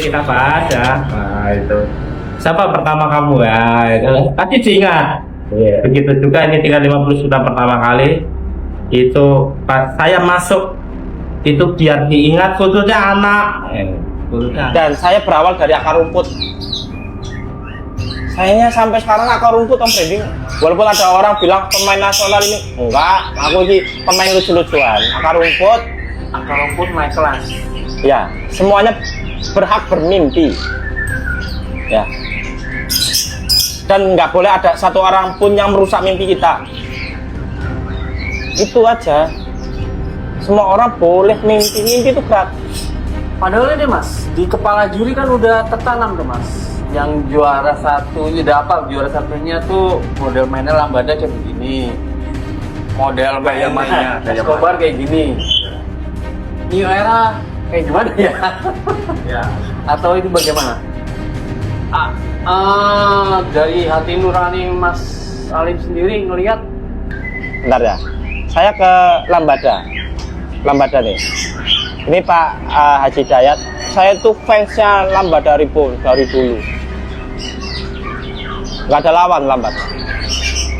kita bahas ya. Nah itu siapa pertama kamu ya? Tadi diingat. Begitu juga ini 350 juta pertama kali itu pas saya masuk itu biar diingat khususnya anak. Dan saya berawal dari akar rumput. Sayanya sampai sekarang akar rumput Om Branding. Walaupun ada orang bilang pemain nasional ini, enggak, aku sih pemain lucu-lucuan. Akar rumput naik kelas. Ya, semuanya berhak bermimpi. Ya. Dan nggak boleh ada satu orang pun yang merusak mimpi kita. Itu aja. Semua orang boleh mimpi itu gratis. Padahal ini Mas, di kepala juri kan udah tertanam tuh Mas. Yang juara satu ini dapat, juara satunya tuh model mainnya Lambada kayak begini. Model mainnya Escobar kayak gini. New Era kayak gimana ya? Ya. Atau itu bagaimana? Dari hati nurani Mas Alim sendiri ngelihat. Bentar ya, saya ke Lambada nih. Ini Pak Haji Dayat, saya tuh fansnya Lambada dari dulu. Nggak ada lawan Lambada.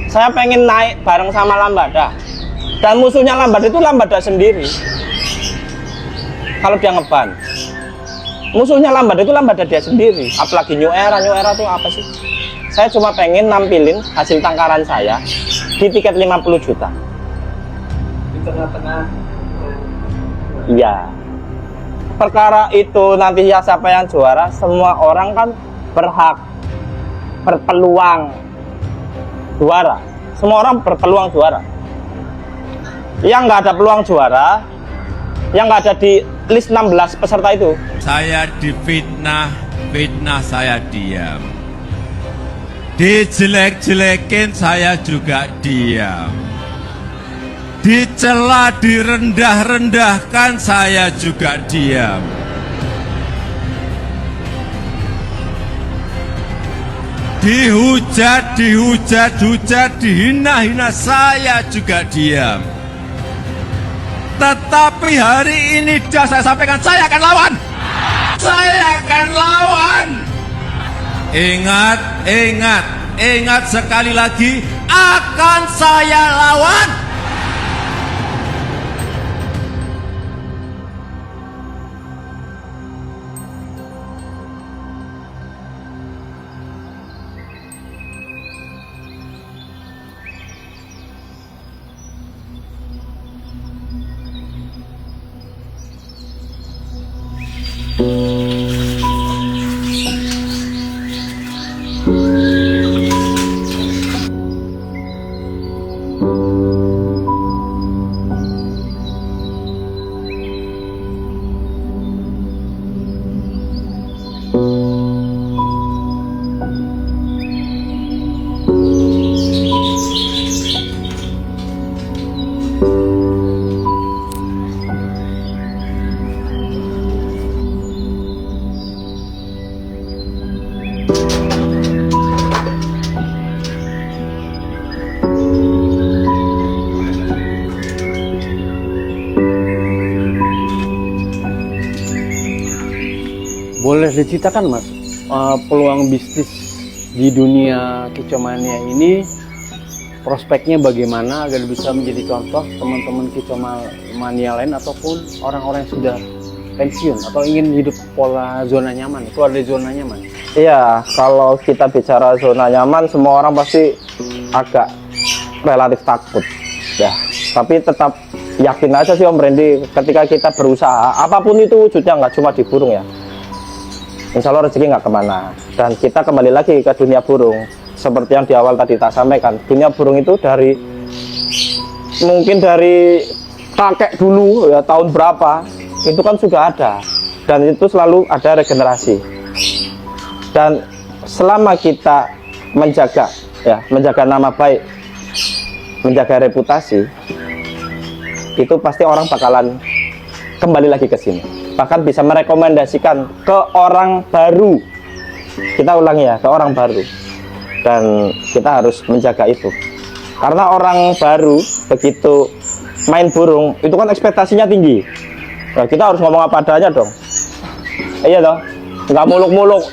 Saya pengen naik bareng sama Lambada. Dan musuhnya Lambada itu Lambada sendiri. Kalau dia ngeban, musuhnya Lambada itu Lambada dia sendiri. Apalagi New Era tuh apa sih? Saya cuma pengen nampilin hasil tangkaran saya di tiket 50 juta. Di tengah-tengah. Iya. Perkara itu nanti ya siapa yang juara, semua orang kan berpeluang juara. Semua orang berpeluang juara. Yang nggak ada peluang juara, yang nggak ada di list 16 peserta itu. Saya difitnah saya diam. Dijelek-jelekin saya juga diam. Dicela, direndah-rendahkan saya juga diam. Dihujat, dihina-hina saya juga diam. Tetapi hari ini sudah saya sampaikan, saya akan lawan. Saya akan lawan. Ingat sekali lagi, akan saya lawan. Boleh diceritakan Mas, peluang bisnis di dunia kicomania ini prospeknya bagaimana agar bisa menjadi contoh teman-teman kicomania lain ataupun orang-orang yang sudah pensiun atau ingin hidup pola zona nyaman, keluar dari zona nyaman? Iya, kalau kita bicara zona nyaman, semua orang pasti agak relatif takut ya. Tapi tetap yakin aja sih Om Randy, ketika kita berusaha, apapun itu wujudnya, nggak cuma di burung ya, insya Allah rezeki nggak kemana. Dan kita kembali lagi ke dunia burung. Seperti yang di awal tadi tak sampaikan, dunia burung itu mungkin dari kakek dulu ya, tahun berapa itu kan sudah ada, dan itu selalu ada regenerasi. Dan selama kita menjaga nama baik, menjaga reputasi, itu pasti orang bakalan kembali lagi ke sini, bahkan bisa merekomendasikan ke orang baru. Kita ulangi ya, ke orang baru. Dan kita harus menjaga itu, karena orang baru begitu main burung itu kan ekspektasinya tinggi. Nah, kita harus ngomong apa adanya dong. Iya dong. nggak muluk-muluk.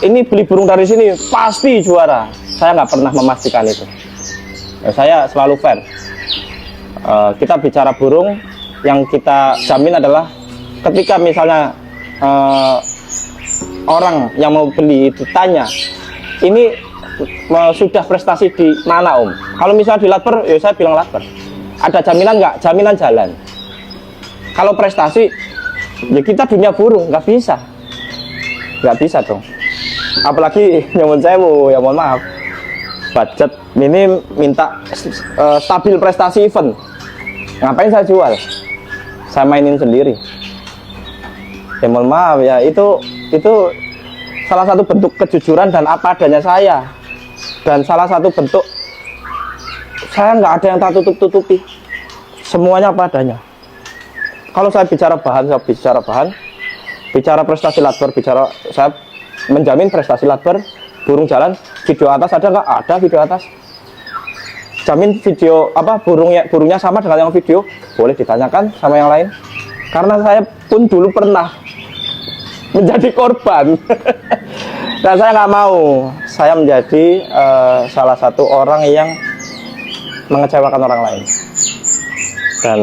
Ini beli burung dari sini pasti juara. Saya nggak pernah memastikan itu. Ya, saya selalu fair. Kita bicara burung, yang kita jamin adalah ketika misalnya orang yang mau beli itu tanya, ini sudah prestasi di mana Om? Kalau misalnya di Latper, ya saya bilang Latper. Ada jaminan nggak? Jaminan jalan. Kalau prestasi, ya kita dunia burung, nggak bisa dong. Apalagi nyuwun sewu, ya mohon maaf, budget minim minta stabil prestasi event. Ngapain saya jual? Saya mainin sendiri. Ya mohon maaf ya, itu salah satu bentuk kejujuran dan apa adanya saya. Dan salah satu bentuk saya nggak ada yang tak tutup-tutupi. Semuanya apa adanya. Kalau saya bicara bahan, saya bicara bahan. Bicara prestasi Latper, saya menjamin prestasi Latper, burung jalan. Video atas ada nggak? Ada video atas. Jamin video apa burungnya sama dengan yang video, boleh ditanyakan sama yang lain. Karena saya pun dulu pernah menjadi korban. Dan saya nggak mau saya menjadi salah satu orang yang mengecewakan orang lain. Dan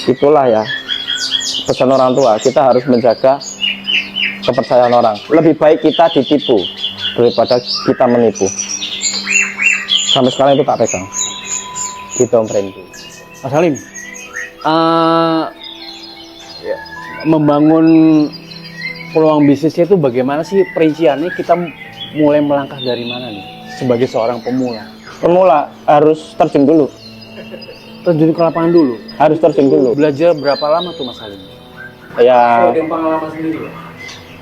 itulah ya pesan orang tua, kita harus menjaga kepercayaan orang. Lebih baik kita ditipu daripada kita menipu. Sampai sekarang itu tak pegang. Gitu Om Randy. Mas Salim, membangun peluang bisnisnya itu bagaimana sih perinciannya? Kita mulai melangkah dari mana nih sebagai seorang pemula? Pemula harus terjun dulu. Terjun ke lapangan dulu. Harus terjun dulu. Belajar berapa lama tuh Mas Salim? Ya. Dari pengalaman sendiri.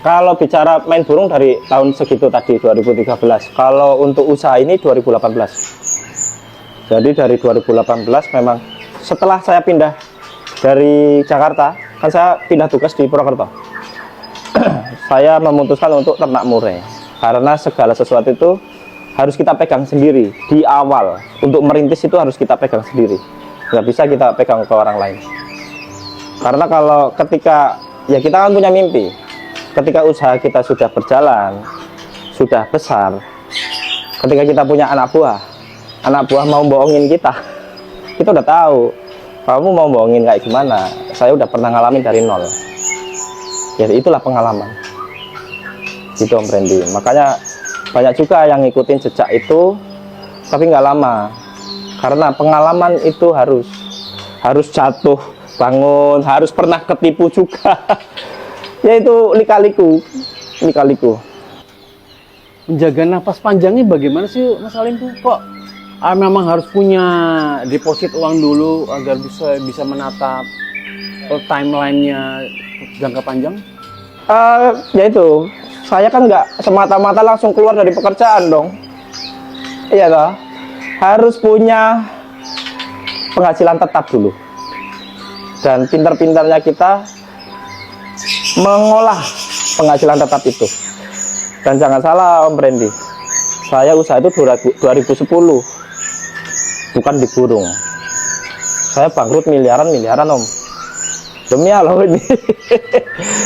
Kalau bicara main burung dari tahun segitu tadi 2013. Kalau untuk usaha ini 2018. Jadi dari 2018 memang setelah saya pindah dari Jakarta, kan saya pindah tugas di Purwokerto. Saya memutuskan untuk ternak murai karena segala sesuatu itu harus kita pegang sendiri di awal. Untuk merintis itu harus kita pegang sendiri, nggak bisa kita pegang ke orang lain. Karena kalau ketika ya kita kan punya mimpi, ketika usaha kita sudah berjalan, sudah besar, ketika kita punya anak buah mau bohongin kita udah tahu kamu mau bohongin kayak gimana. Saya udah pernah ngalamin dari nol. Ya itulah pengalaman. Gitu Om Randy. Makanya banyak juga yang ngikutin jejak itu, tapi nggak lama. Karena pengalaman itu harus jatuh, bangun, harus pernah ketipu juga. Yaitu lika-liku. Menjaga napas panjangnya bagaimana sih Mas Salim tuh? Kok memang harus punya deposit uang dulu agar bisa menatap timelinenya jangka panjang? Yaitu saya kan nggak semata-mata langsung keluar dari pekerjaan dong. Iya toh, harus punya penghasilan tetap dulu. Dan pintar-pintarnya kita mengolah penghasilan tetap itu. Dan jangan salah Om Randy, saya usaha itu 2010, bukan di burung. Saya bangkrut miliaran Om. Demi Allah ini.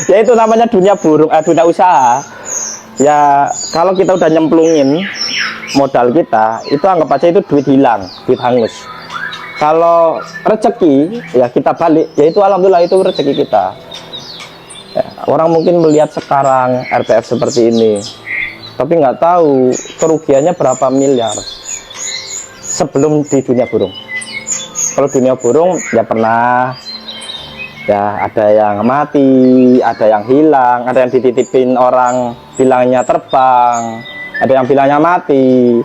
Ya itu namanya dunia burung, dunia usaha. Ya kalau kita udah nyemplungin modal kita, itu anggap aja itu duit hilang, duit hangus. Kalau rezeki ya kita balik, ya itu alhamdulillah itu rezeki kita. Ya, orang mungkin melihat sekarang RPF seperti ini, tapi nggak tahu kerugiannya berapa miliar sebelum di dunia burung. Kalau dunia burung ya pernah, ya ada yang mati, ada yang hilang, ada yang dititipin orang bilangnya terbang, ada yang bilangnya mati,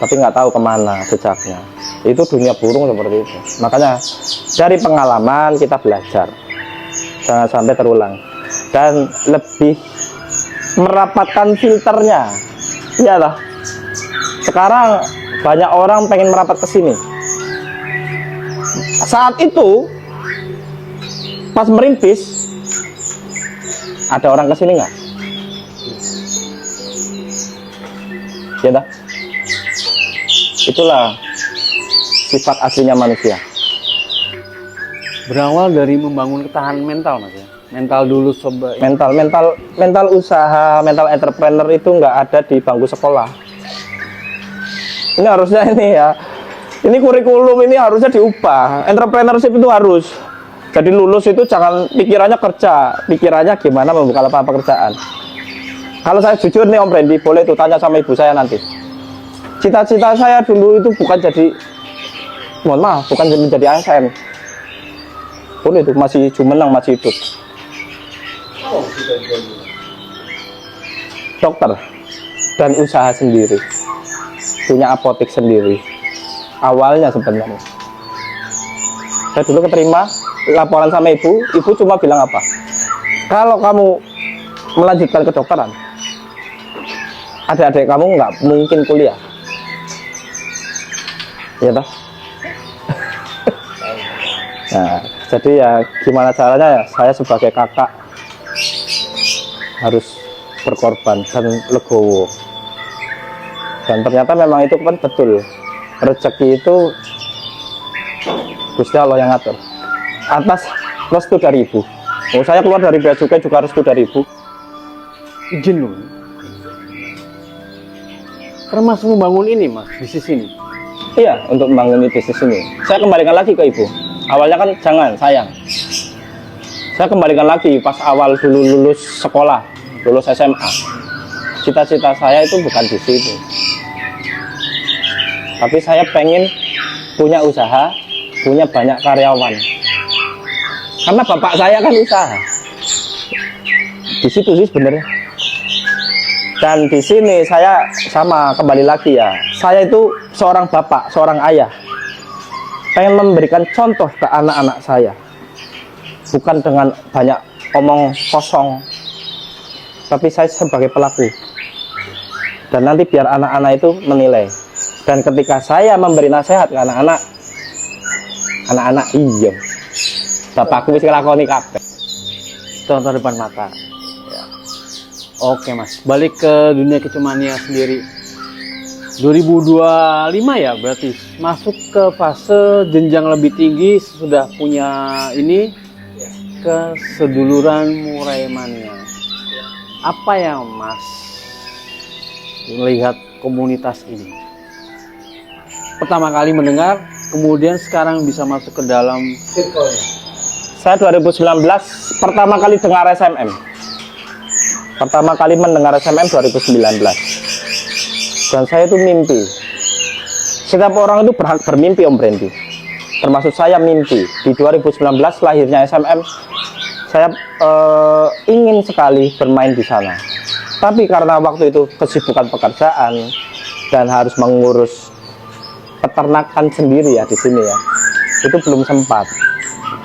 tapi nggak tahu kemana jejaknya. Itu dunia burung seperti itu. Makanya dari pengalaman kita belajar, jangan sampai terulang. Dan lebih merapatkan filternya. Iya lah. Sekarang banyak orang pengen merapat ke sini. Saat itu pas merintis ada orang ke sini nggak? Ya dah. Itulah sifat aslinya manusia. Berawal dari membangun ketahanan mental Mas ya. Mental dulu sobat. Mental usaha, mental entrepreneur itu nggak ada di bangku sekolah. Ini harusnya ini ya. Ini kurikulum ini harusnya diubah. Entrepreneurship itu harus. Jadi lulus itu jangan pikirannya kerja, pikirannya gimana membuka lapangan pekerjaan. Kalau saya jujur nih Om Randy, boleh tuh tanya sama ibu saya nanti. Cita-cita saya dulu itu bukan jadi, mohon maaf, bukan menjadi ASN. Boleh tuh, masih jumenang, masih hidup. Dokter dan usaha sendiri, punya apotek sendiri. Awalnya sebenarnya saya dulu keterima laporan sama ibu cuma bilang apa, kalau kamu melanjutkan kedokteran, adik-adik kamu nggak mungkin kuliah, ya toh. Nah, jadi ya gimana caranya ya, saya sebagai kakak harus berkorban dan legowo. Dan ternyata memang itu kan betul, rezeki itu Gusti Allah yang ngatur atas restu dari ibu. Oh, saya keluar dari bea cukai juga restu dari ibu. Izin loh. Termasuk membangun ini mas, bisnis ini. Iya, untuk membangun bisnis ini. Saya kembalikan lagi ke ibu. Awalnya kan jangan, sayang. Saya kembalikan lagi pas awal dulu lulus sekolah, lulus SMA. Cita-cita saya itu bukan di situ. Tapi saya pengen punya usaha, punya banyak karyawan. Karena bapak saya kan usaha. Di situ sih sebenarnya. Dan di sini saya sama kembali lagi ya. Saya itu seorang bapak, seorang ayah. Pengen memberikan contoh ke anak-anak saya. Bukan dengan banyak omong kosong. Tapi saya sebagai pelaku. Dan nanti biar anak-anak itu menilai. Dan ketika saya memberi nasihat ke anak-anak, iya, bapakku bisa ngelakoni kabeh. Contoh depan mata. Ya. Oke mas, balik ke dunia kecumania sendiri. 2025 ya berarti masuk ke fase jenjang lebih tinggi, sudah punya ini ke seduluran murai mania. Apa yang mas melihat komunitas ini? Pertama kali mendengar, kemudian sekarang bisa masuk ke dalam circle-nya. Saya 2019 pertama kali dengar SMM. Pertama kali mendengar SMM 2019. Dan saya itu mimpi. Setiap orang itu berhak bermimpi Om Randy. Termasuk saya mimpi. Di 2019 lahirnya SMM, saya ingin sekali bermain di sana. Tapi karena waktu itu kesibukan pekerjaan dan harus mengurus peternakan sendiri ya di sini ya, itu belum sempat.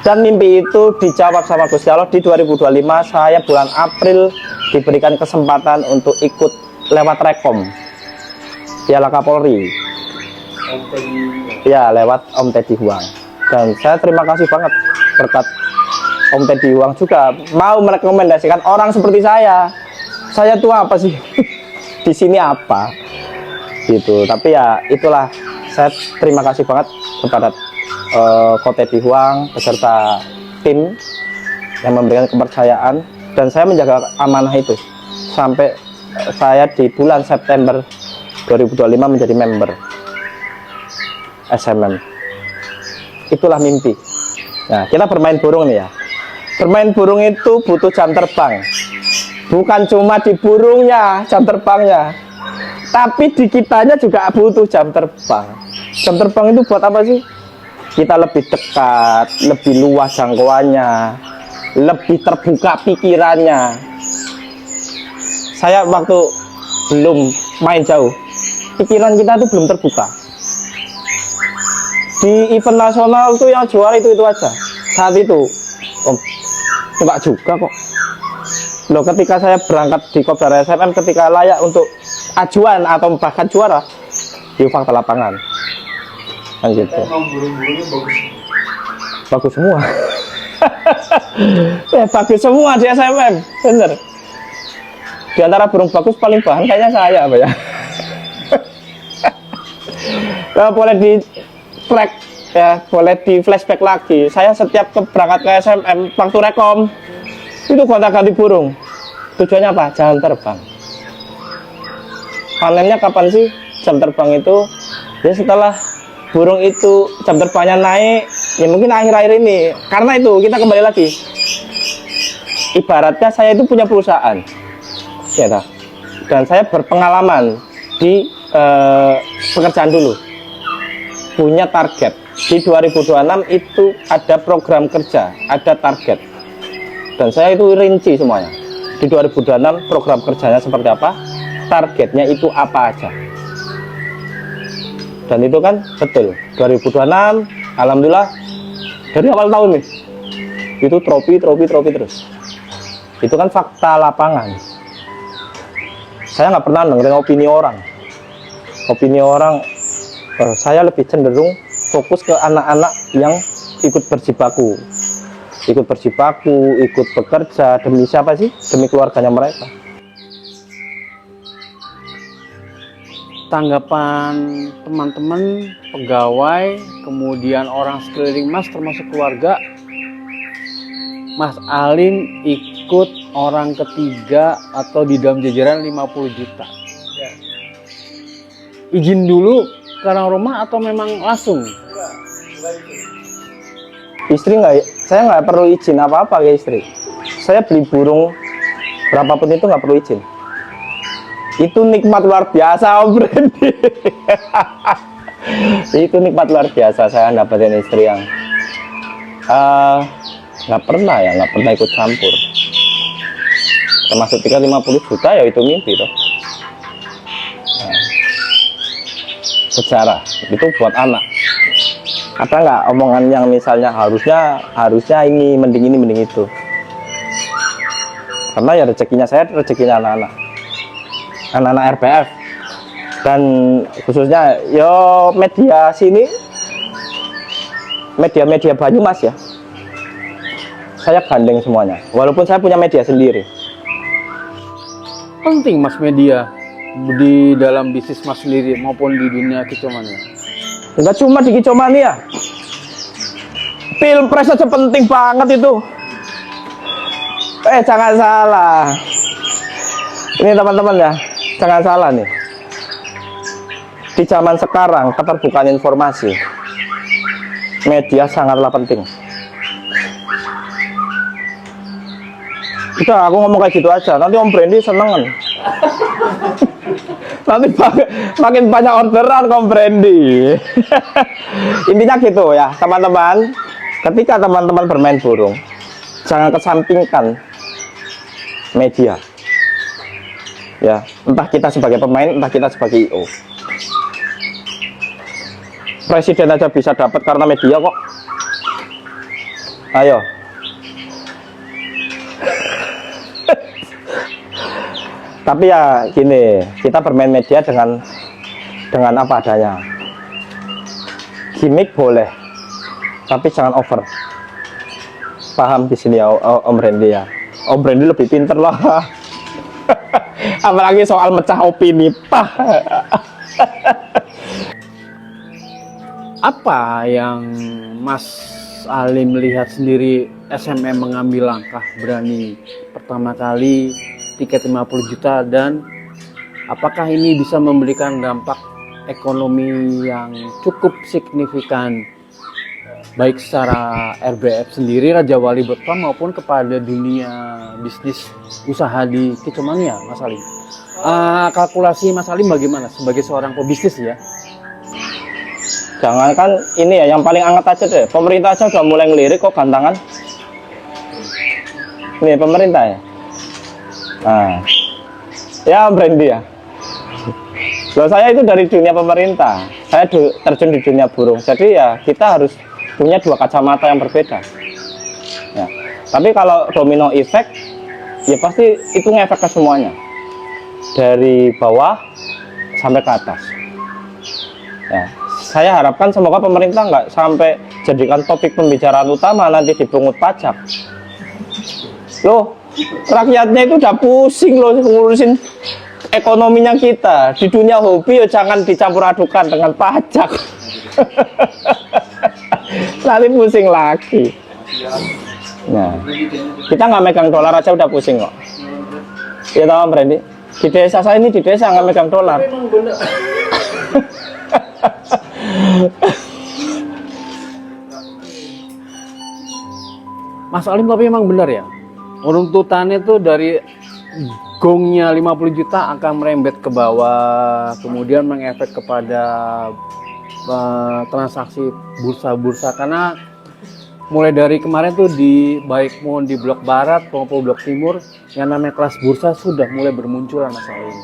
Dan mimpi itu dijawab sama Gusti Allah di 2025. Saya bulan April diberikan kesempatan untuk ikut lewat Rekom Piala Kapolri ya, lewat Om Teddy Huang. Dan saya terima kasih banget berkat Om Teddy Huang juga mau merekomendasikan orang seperti saya. Saya tuh apa sih di sini apa gitu. Tapi ya itulah, saya terima kasih banget kepada Ko Teddy Huang beserta tim yang memberikan kepercayaan, dan saya menjaga amanah itu sampai saya di bulan September 2025 menjadi member SMM. Itulah mimpi. Nah, kita bermain burung nih ya. Bermain burung itu butuh jam terbang. Bukan cuma di burungnya jam terbangnya, tapi di kitanya juga butuh jam terbang. Jam terbang itu buat apa sih? Kita lebih dekat, lebih luas jangkauannya, lebih terbuka pikirannya. Saya waktu belum main jauh, pikiran kita tuh belum terbuka. Di event nasional tuh yang juara itu aja. Saat itu, enggak juga kok. Loh, ketika saya berangkat di Kopdar SMM, ketika layak untuk ajuan atau bahkan juara, di fakta lapangan. Kan gitu. Burung-burungnya Bagus semua. Bagus semua di SMM, bener. Di antara burung bagus paling bahan kayaknya saya apa ya. Kalau boleh di track ya, boleh di flashback lagi. Saya setiap berangkat ke SMM waktu Rekom Itu gonta-ganti burung. Tujuannya apa? Jam terbang. Panennya kapan sih? Jam terbang itu ya setelah burung itu jam terbangnya naik, ya mungkin akhir-akhir ini. Karena itu kita kembali lagi. Ibaratnya saya itu punya perusahaan, ya tak? Dan saya berpengalaman di pekerjaan dulu. Punya target di 2026 itu ada program kerja, ada target. Dan saya itu rinci semuanya. Di 2026 program kerjanya seperti apa? Targetnya itu apa aja. Dan itu kan betul 2026 alhamdulillah dari awal tahun nih itu trofi terus. Itu kan fakta lapangan. Saya nggak pernah dengerin opini orang. Saya lebih cenderung fokus ke anak-anak yang ikut berjibaku, ikut bekerja demi siapa sih? Demi keluarganya mereka. Tanggapan teman-teman, pegawai, kemudian orang sekeliling Mas termasuk keluarga, Mas Alim ikut orang ketiga atau di dalam jajaran 50 juta. Izin dulu ke orang rumah atau memang langsung? Istri saya nggak perlu izin apa-apa ke istri. Saya beli burung berapapun itu nggak perlu izin. Itu nikmat luar biasa, Om Brandy. Itu nikmat luar biasa saya dapetin istri yang nggak pernah ikut campur. Termasuk 50 juta ya itu mimpi toh. Sejarah itu buat anak. Ada nggak omongan yang misalnya harusnya ini mending itu? Karena ya rezekinya saya, rezekinya anak-anak RBF, dan khususnya yo media sini, media Banyumas ya, saya gandeng semuanya. Walaupun saya punya media sendiri. Penting Mas media di dalam bisnis Mas sendiri maupun di dunia kicomania. Enggak cuma di kicomania, pilpres aja penting banget itu. Jangan salah. Ini teman-teman ya, jangan salah nih. Di zaman sekarang keterbukaan informasi, media sangatlah penting. Udah, aku ngomong kayak gitu aja. Nanti Om Brandy seneng. Nanti makin banyak orderan Om Brandy. Intinya gitu ya, teman-teman. Ketika teman-teman bermain burung, jangan kesampingkan media. Ya, entah kita sebagai pemain, entah kita sebagai IO. Presiden aja bisa dapat karena media kok. Ayo. Tapi ya gini, kita bermain media dengan apa adanya. Gimmick boleh, tapi jangan over. Paham di sini ya, Om Brandy ya. Om Brandy lebih pinter lah. Apalagi soal mecah opini, Pak. Apa yang Mas Alim lihat sendiri SMM mengambil langkah berani pertama kali tiket 50 juta, dan apakah ini bisa memberikan dampak ekonomi yang cukup signifikan baik secara RBF sendiri Raja Wali Berkah maupun kepada dunia bisnis usaha di kicomania, Mas Alim? Kalkulasi Mas Alim bagaimana sebagai seorang pebisnis ya? Jangankan ini ya, yang paling anget aja deh. Pemerintah aja udah mulai ngelirik kok gantangan. Ini pemerintah ya. Nah, ya Om Brandy ya. Loh, saya itu dari dunia pemerintah. Saya terjun di dunia burung. Jadi ya kita harus punya dua kacamata yang berbeda. Ya. Tapi kalau domino effect, ya pasti itu ngefek ke semuanya. Dari bawah sampai ke atas. Ya. Saya harapkan semoga pemerintah nggak sampai jadikan topik pembicaraan utama nanti dipungut pajak. Loh, rakyatnya itu udah pusing loh ngurusin ekonominya kita. Di dunia hobi ya jangan dicampur adukan dengan pajak. Nanti pusing lagi. Nah, kita nggak megang dolar aja udah pusing kok. Ya tahu Om Randy? Di desa saya ini, di desa nggak megang dolar. Mas Alim, tapi emang benar ya, runtutannya tuh dari gongnya 50 juta akan merembet ke bawah, kemudian mengefek kepada transaksi bursa-bursa, karena mulai dari kemarin tuh baik mau di blok barat maupun blok timur yang namanya kelas bursa sudah mulai bermunculan, Mas Alim.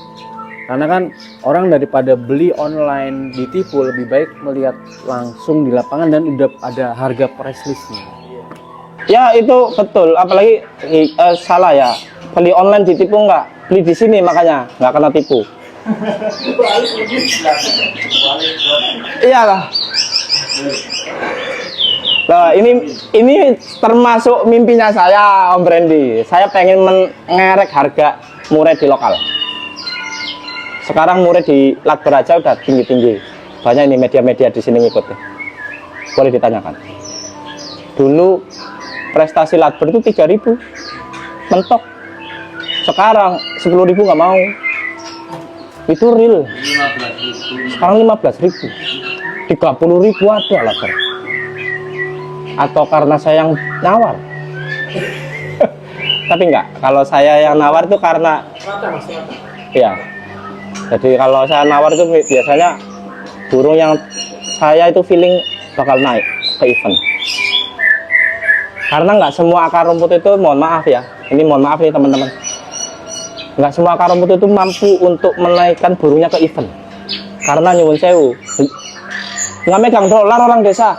Karena kan orang daripada beli online ditipu, lebih baik melihat langsung di lapangan dan udah ada harga price listnya. Ya itu betul, apalagi salah ya, beli online ditipu nggak, beli di sini makanya nggak kena tipu. Iyalah. Nah, ini termasuk mimpinya saya, Om Randy. Saya pengen mengerek harga murid di lokal. Sekarang murid di Lakber aja udah tinggi-tinggi. Banyak ini media-media di sini ngikut. Boleh ditanyakan. Dulu prestasi Lakber itu 3.000 mentok. Sekarang 10.000 nggak mau. Itu real. Sekarang 15.000. 30.000 ada Lakber. Atau karena saya yang nawar? Tapi enggak, kalau saya yang nawar itu karena ya. Jadi kalau saya nawar itu biasanya burung yang saya itu feeling bakal naik ke event. Karena nggak semua akar rumput itu, mohon maaf ya, ini mohon maaf nih teman-teman, nggak semua akar rumput itu mampu untuk menaikkan burungnya ke event. Karena nyuwun sewu, nggak megang dolar orang desa,